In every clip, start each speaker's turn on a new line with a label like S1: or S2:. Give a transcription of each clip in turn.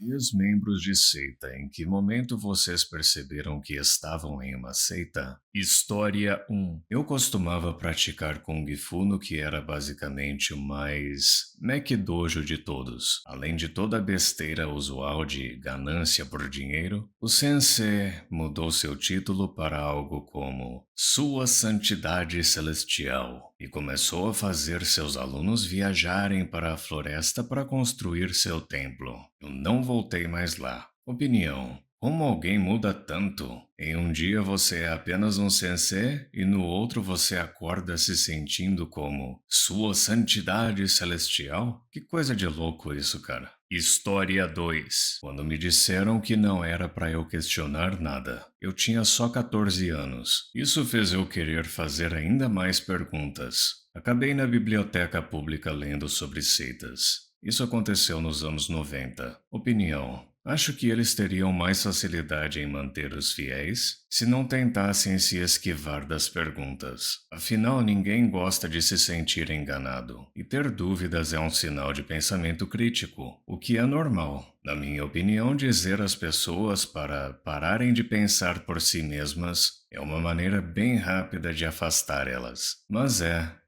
S1: E os membros de seita, em que momento vocês perceberam que estavam em uma seita? História 1. Eu costumava praticar Kung Fu no que era basicamente o mais McDojo de todos. Além de toda a besteira usual de ganância por dinheiro, o sensei mudou seu título para algo como Sua Santidade Celestial e começou a fazer seus alunos viajarem para a floresta para construir seu templo. Eu não voltei mais lá. Opinião. Como alguém muda tanto? Em um dia você é apenas um sensei e no outro você acorda se sentindo como Sua Santidade Celestial? Que coisa de louco isso, cara. História 2. Quando me disseram que não era para eu questionar nada, eu tinha só 14 anos. Isso fez eu querer fazer ainda mais perguntas. Acabei na biblioteca pública lendo sobre seitas. Isso aconteceu nos anos 90. Opinião. Acho que eles teriam mais facilidade em manter os fiéis se não tentassem se esquivar das perguntas. Afinal, ninguém gosta de se sentir enganado, e ter dúvidas é um sinal de pensamento crítico, o que é normal. Na minha opinião, dizer às pessoas para pararem de pensar por si mesmas é uma maneira bem rápida de afastar elas. Mas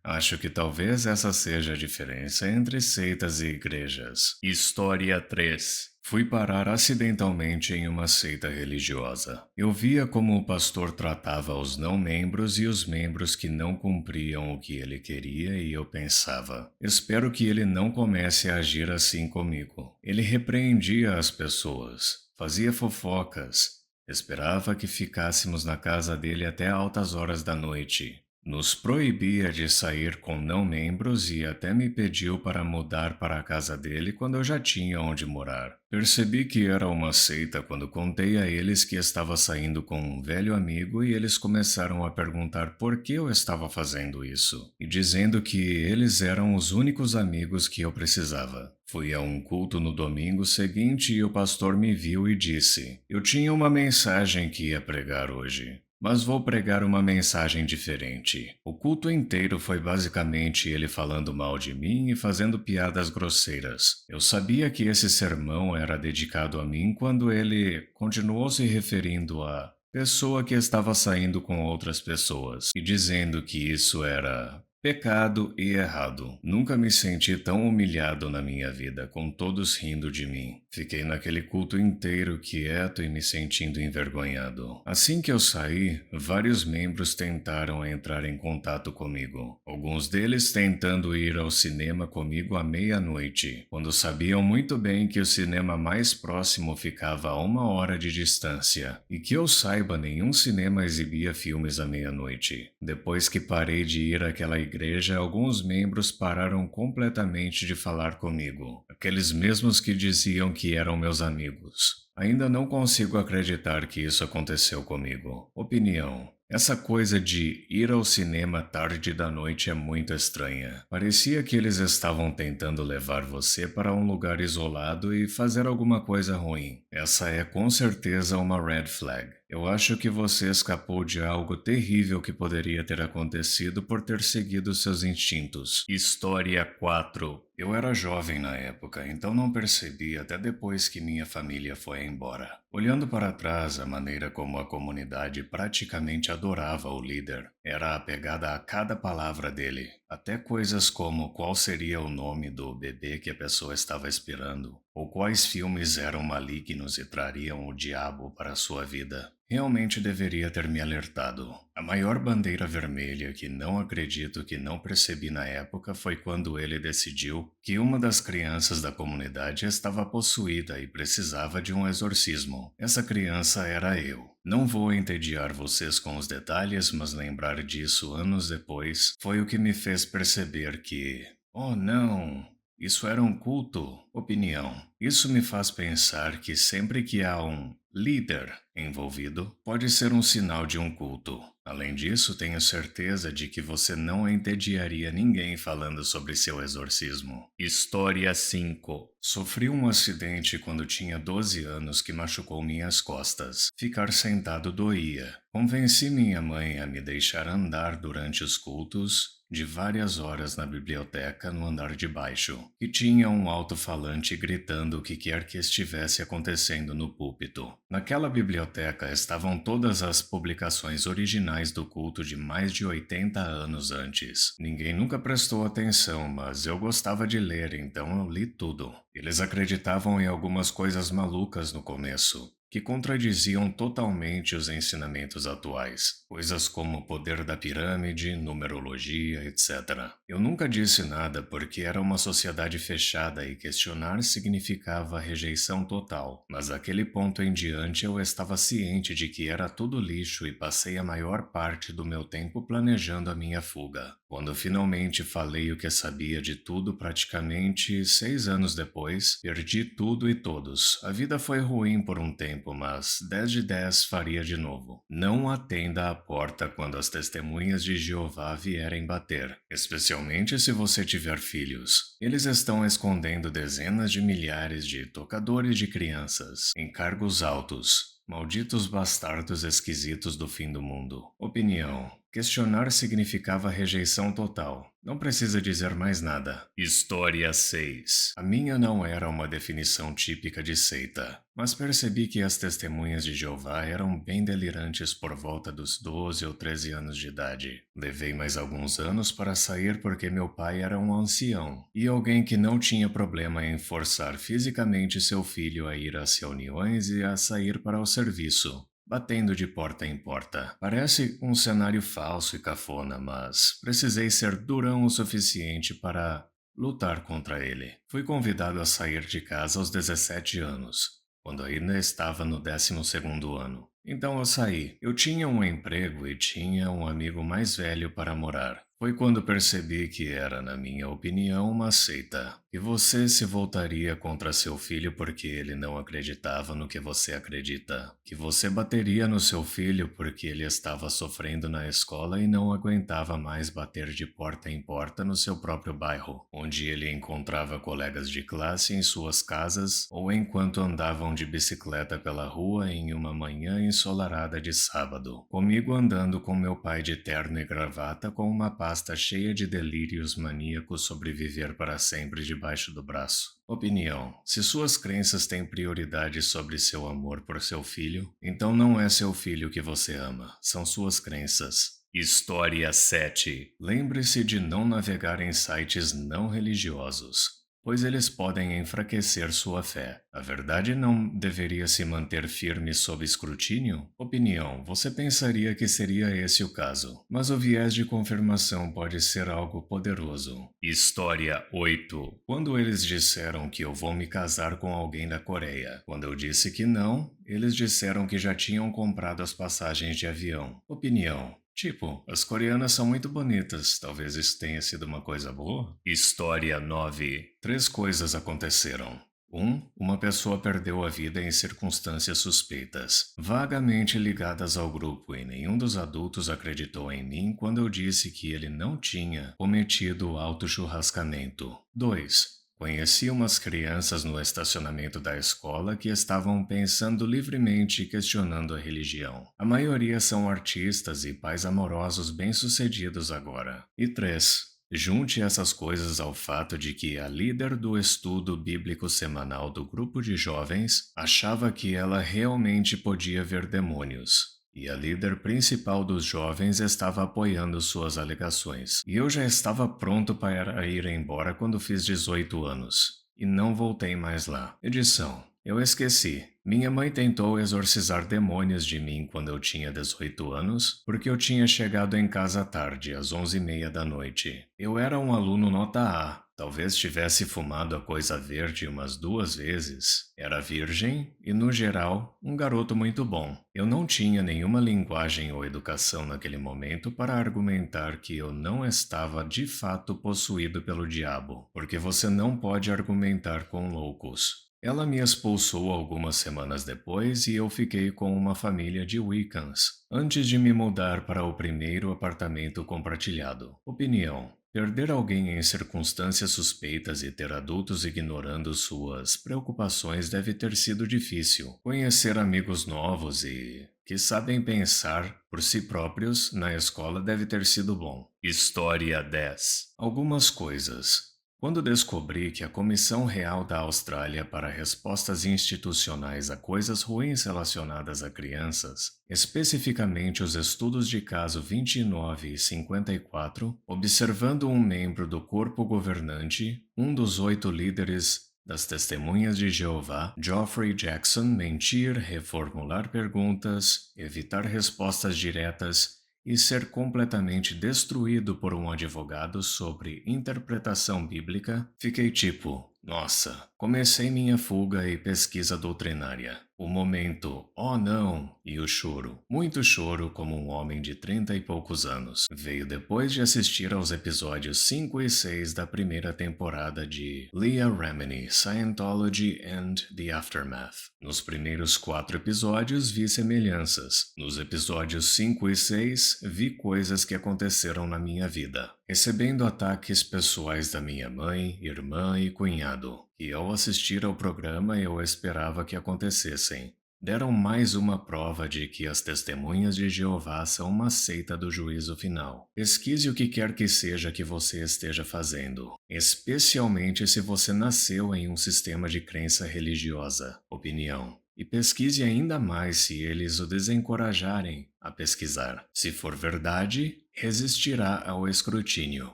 S1: acho que talvez essa seja a diferença entre seitas e igrejas. História 3. Fui parar acidentalmente em uma seita religiosa. Eu via como o pastor tratava os não-membros e os membros que não cumpriam o que ele queria e eu pensava, espero que ele não comece a agir assim comigo. Ele repreendia as pessoas, fazia fofocas, esperava que ficássemos na casa dele até altas horas da noite. Nos proibia de sair com não-membros e até me pediu para mudar para a casa dele quando eu já tinha onde morar. Percebi que era uma seita quando contei a eles que estava saindo com um velho amigo e eles começaram a perguntar por que eu estava fazendo isso, e dizendo que eles eram os únicos amigos que eu precisava. Fui a um culto no domingo seguinte e o pastor me viu e disse: Eu tinha uma mensagem que ia pregar hoje. Mas vou pregar uma mensagem diferente. O culto inteiro foi basicamente ele falando mal de mim e fazendo piadas grosseiras. Eu sabia que esse sermão era dedicado a mim quando ele continuou se referindo a pessoa que estava saindo com outras pessoas e dizendo que isso era pecado e errado. Nunca me senti tão humilhado na minha vida, com todos rindo de mim. Fiquei naquele culto inteiro quieto e me sentindo envergonhado. Assim que eu saí, vários membros tentaram entrar em contato comigo. Alguns deles tentando ir ao cinema comigo à meia-noite, quando sabiam muito bem que o cinema mais próximo ficava a 1 hora de distância, e que eu saiba nenhum cinema exibia filmes à meia-noite. Depois que parei de ir àquela igreja, alguns membros pararam completamente de falar comigo. Aqueles mesmos que diziam que eram meus amigos. Ainda não consigo acreditar que isso aconteceu comigo. Opinião. Essa coisa de ir ao cinema tarde da noite é muito estranha. Parecia que eles estavam tentando levar você para um lugar isolado e fazer alguma coisa ruim. Essa é com certeza uma red flag. Eu acho que você escapou de algo terrível que poderia ter acontecido por ter seguido seus instintos. História 4. Eu era jovem na época, então não percebi até depois que minha família foi embora. Olhando para trás, a maneira como a comunidade praticamente adorava o líder era apegada a cada palavra dele, até coisas como qual seria o nome do bebê que a pessoa estava esperando, ou quais filmes eram malignos e trariam o diabo para a sua vida. Realmente deveria ter me alertado. A maior bandeira vermelha que não acredito que não percebi na época foi quando ele decidiu que uma das crianças da comunidade estava possuída e precisava de um exorcismo. Essa criança era eu. Não vou entediar vocês com os detalhes, mas lembrar disso anos depois foi o que me fez perceber que, oh não, isso era um culto. Opinião. Isso me faz pensar que sempre que há um líder envolvido, pode ser um sinal de um culto. Além disso, tenho certeza de que você não entediaria ninguém falando sobre seu exorcismo. História 5. Sofri um acidente quando tinha 12 anos que machucou minhas costas. Ficar sentado doía. Convenci minha mãe a me deixar andar durante os cultos de várias horas na biblioteca no andar de baixo, e tinha um alto-falante gritando o que quer que estivesse acontecendo no púlpito. Naquela biblioteca estavam todas as publicações originais do culto de mais de 80 anos antes. Ninguém nunca prestou atenção, mas eu gostava de ler, então eu li tudo. Eles acreditavam em algumas coisas malucas no começo, que contradiziam totalmente os ensinamentos atuais, coisas como o poder da pirâmide, numerologia, etc. Eu nunca disse nada porque era uma sociedade fechada e questionar significava rejeição total, mas daquele ponto em diante eu estava ciente de que era tudo lixo e passei a maior parte do meu tempo planejando a minha fuga. Quando finalmente falei o que sabia de tudo, praticamente 6 anos depois, perdi tudo e todos. A vida foi ruim por um tempo, mas 10 de 10 faria de novo. Não atenda à porta quando as testemunhas de Jeová vierem bater, especialmente se você tiver filhos. Eles estão escondendo dezenas de milhares de tocadores de crianças em cargos altos. Malditos bastardos esquisitos do fim do mundo. Opinião. Questionar significava rejeição total. Não precisa dizer mais nada. História 6. A minha não era uma definição típica de seita, mas percebi que as testemunhas de Jeová eram bem delirantes por volta dos 12 ou 13 anos de idade. Levei mais alguns anos para sair porque meu pai era um ancião e alguém que não tinha problema em forçar fisicamente seu filho a ir às reuniões e a sair para o serviço, batendo de porta em porta. Parece um cenário falso e cafona, mas precisei ser durão o suficiente para lutar contra ele. Fui convidado a sair de casa aos 17 anos, quando ainda estava no 12º ano. Então eu saí. Eu tinha um emprego e tinha um amigo mais velho para morar. Foi quando percebi que era, na minha opinião, uma seita. E você se voltaria contra seu filho porque ele não acreditava no que você acredita. Que você bateria no seu filho porque ele estava sofrendo na escola e não aguentava mais bater de porta em porta no seu próprio bairro, onde ele encontrava colegas de classe em suas casas ou enquanto andavam de bicicleta pela rua em uma manhã ensolarada de sábado. Comigo andando com meu pai de terno e gravata com uma pasta cheia de delírios maníacos sobre viver para sempre debaixo do braço. Opinião. Se suas crenças têm prioridade sobre seu amor por seu filho, então não é seu filho que você ama, são suas crenças. História 7. Lembre-se de não navegar em sites não religiosos, pois eles podem enfraquecer sua fé. A verdade não deveria se manter firme sob escrutínio? Opinião. Você pensaria que seria esse o caso, mas o viés de confirmação pode ser algo poderoso. História 8. Quando eles disseram que eu vou me casar com alguém da Coreia, quando eu disse que não, eles disseram que já tinham comprado as passagens de avião. Opinião. Tipo, as coreanas são muito bonitas, talvez isso tenha sido uma coisa boa? História 9. 3 coisas aconteceram. 1. Uma pessoa perdeu a vida em circunstâncias suspeitas, vagamente ligadas ao grupo, e nenhum dos adultos acreditou em mim quando eu disse que ele não tinha cometido auto-churrascamento. 2. Conheci umas crianças no estacionamento da escola que estavam pensando livremente e questionando a religião. A maioria são artistas e pais amorosos bem-sucedidos agora. E 3. Junte essas coisas ao fato de que a líder do estudo bíblico semanal do grupo de jovens achava que ela realmente podia ver demônios. E a líder principal dos jovens estava apoiando suas alegações. E eu já estava pronto para ir embora quando fiz 18 anos. E não voltei mais lá. Edição. Eu esqueci. Minha mãe tentou exorcizar demônios de mim quando eu tinha 18 anos, porque eu tinha chegado em casa tarde, às 11h30 da noite. Eu era um aluno nota A. Talvez tivesse fumado a coisa verde umas 2 vezes. Era virgem e, no geral, um garoto muito bom. Eu não tinha nenhuma linguagem ou educação naquele momento para argumentar que eu não estava de fato possuído pelo diabo, porque você não pode argumentar com loucos. Ela me expulsou algumas semanas depois e eu fiquei com uma família de Wiccans, antes de me mudar para o primeiro apartamento compartilhado. Opinião: perder alguém em circunstâncias suspeitas e ter adultos ignorando suas preocupações deve ter sido difícil. Conhecer amigos novos e que sabem pensar por si próprios na escola deve ter sido bom. História 10. Algumas coisas. Quando descobri que a Comissão Real da Austrália para Respostas Institucionais a Coisas Ruins Relacionadas a Crianças, especificamente os estudos de caso 29 e 54, observando um membro do corpo governante, um dos 8 líderes das Testemunhas de Jeová, Geoffrey Jackson, mentir, reformular perguntas, evitar respostas diretas e ser completamente destruído por um advogado sobre interpretação bíblica, fiquei tipo, nossa, comecei minha fuga e pesquisa doutrinária. O momento, oh não, e o choro, muito choro como um homem de 30 e poucos anos, veio depois de assistir aos episódios 5 e 6 da primeira temporada de Leah Remini, Scientology and the Aftermath. Nos primeiros 4 episódios vi semelhanças. Nos episódios 5 e 6 vi coisas que aconteceram na minha vida, recebendo ataques pessoais da minha mãe, irmã e cunhado, e ao assistir ao programa eu esperava que acontecessem. Deram mais uma prova de que as testemunhas de Jeová são uma seita do juízo final. Pesquise o que quer que seja que você esteja fazendo, especialmente se você nasceu em um sistema de crença religiosa. Opinião: e pesquise ainda mais se eles o desencorajarem a pesquisar. Se for verdade, resistirá ao escrutínio.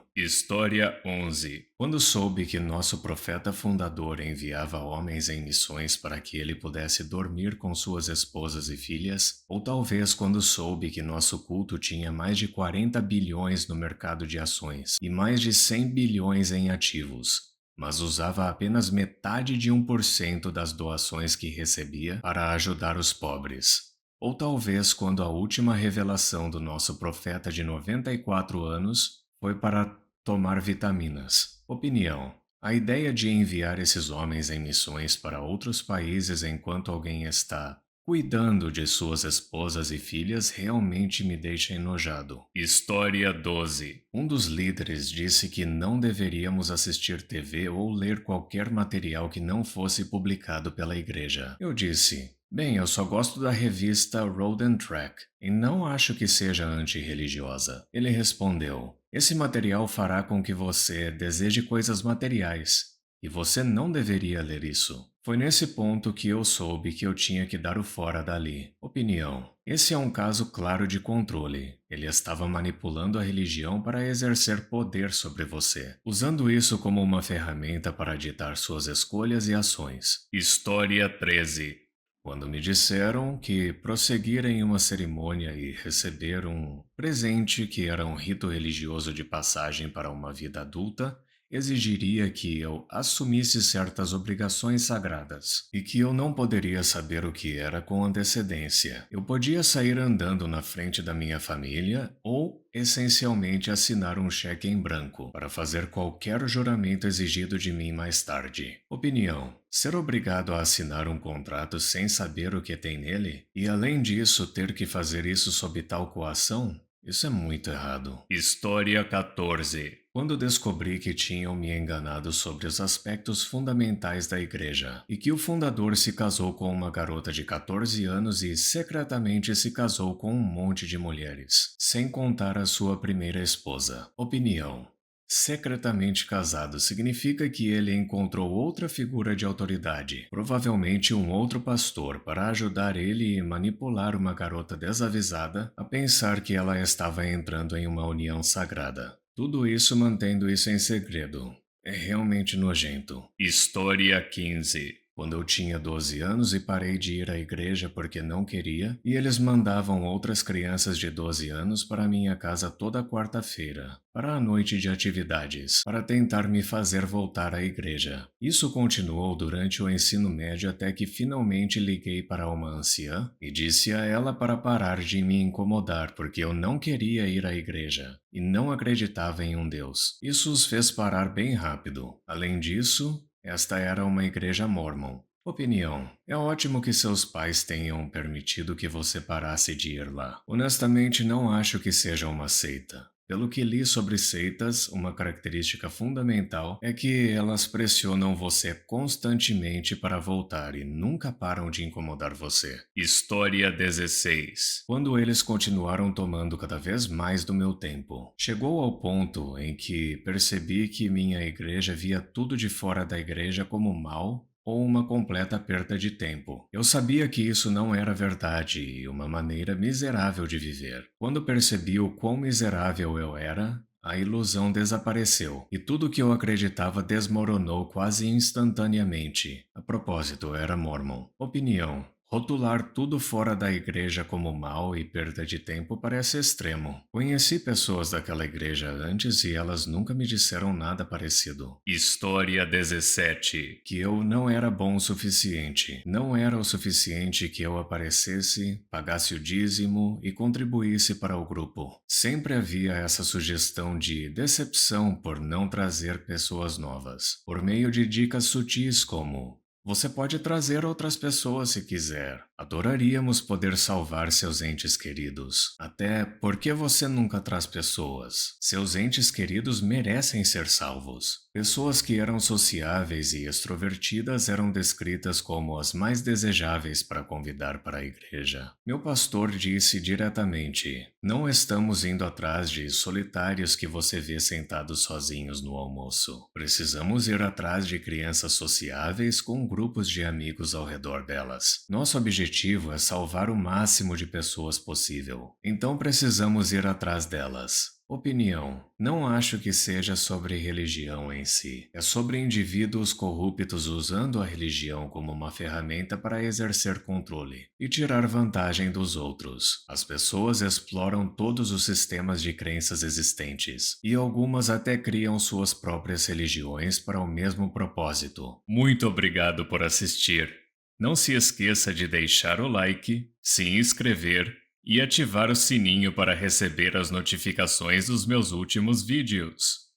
S1: História 11. Quando soube que nosso profeta fundador enviava homens em missões para que ele pudesse dormir com suas esposas e filhas, ou talvez quando soube que nosso culto tinha mais de 40 bilhões no mercado de ações e mais de 100 bilhões em ativos, mas usava apenas metade de 1% das doações que recebia para ajudar os pobres. Ou talvez quando a última revelação do nosso profeta de 94 anos foi para tomar vitaminas. Opinião: a ideia de enviar esses homens em missões para outros países enquanto alguém está cuidando de suas esposas e filhas realmente me deixa enojado. História 12. Um dos líderes disse que não deveríamos assistir TV ou ler qualquer material que não fosse publicado pela igreja. Eu disse: bem, eu só gosto da revista Road and Track e não acho que seja antirreligiosa. Ele respondeu: esse material fará com que você deseje coisas materiais. E você não deveria ler isso. Foi nesse ponto que eu soube que eu tinha que dar o fora dali. Opinião: esse é um caso claro de controle. Ele estava manipulando a religião para exercer poder sobre você, usando isso como uma ferramenta para ditar suas escolhas e ações. História 13. Quando me disseram que prosseguir em uma cerimônia e receber um presente que era um rito religioso de passagem para uma vida adulta exigiria que eu assumisse certas obrigações sagradas e que eu não poderia saber o que era com antecedência. Eu podia sair andando na frente da minha família ou, essencialmente, assinar um cheque em branco para fazer qualquer juramento exigido de mim mais tarde. Opinião: ser obrigado a assinar um contrato sem saber o que tem nele e, além disso, ter que fazer isso sob tal coação? Isso é muito errado. História 14. Quando descobri que tinham me enganado sobre os aspectos fundamentais da igreja e que o fundador se casou com uma garota de 14 anos e secretamente se casou com um monte de mulheres, sem contar a sua primeira esposa. Opinião: secretamente casado significa que ele encontrou outra figura de autoridade, provavelmente um outro pastor, para ajudar ele e manipular uma garota desavisada a pensar que ela estava entrando em uma união sagrada. Tudo isso mantendo isso em segredo. É realmente nojento. História 15. Quando eu tinha 12 anos e parei de ir à igreja porque não queria, e eles mandavam outras crianças de 12 anos para minha casa toda quarta-feira, para a noite de atividades, para tentar me fazer voltar à igreja. Isso continuou durante o ensino médio até que finalmente liguei para uma anciã e disse a ela para parar de me incomodar porque eu não queria ir à igreja e não acreditava em um Deus. Isso os fez parar bem rápido. Além disso, esta era uma igreja mórmon. Opinião: é ótimo que seus pais tenham permitido que você parasse de ir lá. Honestamente, não acho que seja uma seita. Pelo que li sobre seitas, uma característica fundamental é que elas pressionam você constantemente para voltar e nunca param de incomodar você. História 16. Quando eles continuaram tomando cada vez mais do meu tempo, chegou ao ponto em que percebi que minha igreja via tudo de fora da igreja como mal ou uma completa perda de tempo. Eu sabia que isso não era verdade e uma maneira miserável de viver. Quando percebi o quão miserável eu era, a ilusão desapareceu e tudo que eu acreditava desmoronou quase instantaneamente. A propósito, eu era mormon. Opinião: rotular tudo fora da igreja como mal e perda de tempo parece extremo. Conheci pessoas daquela igreja antes e elas nunca me disseram nada parecido. História 17. Que eu não era bom o suficiente. Não era o suficiente que eu aparecesse, pagasse o dízimo e contribuísse para o grupo. Sempre havia essa sugestão de decepção por não trazer pessoas novas, por meio de dicas sutis como: você pode trazer outras pessoas se quiser. Adoraríamos poder salvar seus entes queridos. Até porque você nunca traz pessoas? Seus entes queridos merecem ser salvos. Pessoas que eram sociáveis e extrovertidas eram descritas como as mais desejáveis para convidar para a igreja. Meu pastor disse diretamente: não estamos indo atrás de solitários que você vê sentados sozinhos no almoço. Precisamos ir atrás de crianças sociáveis com grupos de amigos ao redor delas. Nosso objetivo é salvar o máximo de pessoas possível. Então precisamos ir atrás delas. Opinião: não acho que seja sobre religião em si. É sobre indivíduos corruptos usando a religião como uma ferramenta para exercer controle e tirar vantagem dos outros. As pessoas exploram todos os sistemas de crenças existentes e algumas até criam suas próprias religiões para o mesmo propósito. Muito obrigado por assistir. Não se esqueça de deixar o like, se inscrever e ativar o sininho para receber as notificações dos meus últimos vídeos.